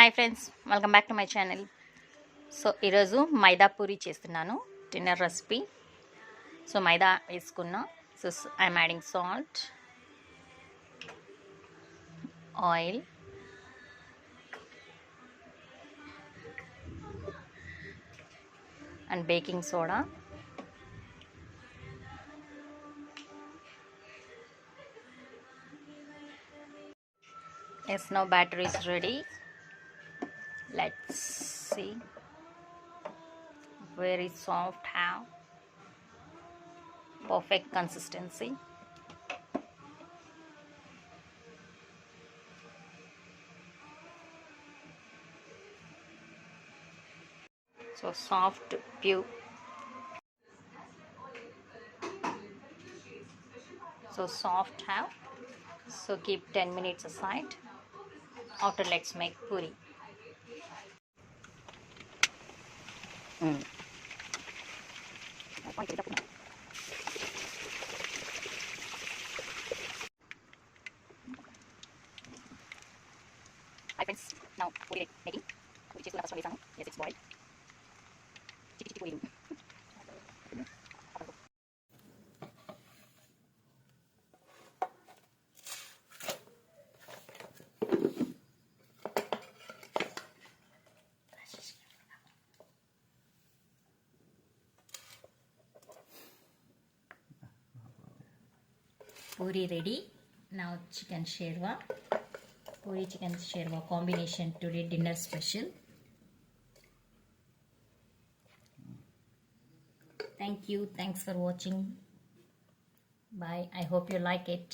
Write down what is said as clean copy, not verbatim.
Hi friends, welcome back to my channel. So ఈరోజు మైదా పూరి చేస్తున్నాను, dinner recipe. So మైదా వేసుకున్నా. So I'm adding salt, oil, and baking soda. Yes, now batter is ready. Let's see. Very soft, have perfect consistency. So soft, pure. So soft have. So keep 10 minutes aside. After, let's make puri. Hi friends, now puri making. Puri chesukuna first one vesanu. Yes, it's boiled. Chitti chitti puri. Puri ready. Now chicken sherva. Puri chicken sherva combination today dinner special. Thank you. Thanks for watching. Bye. I hope you like it.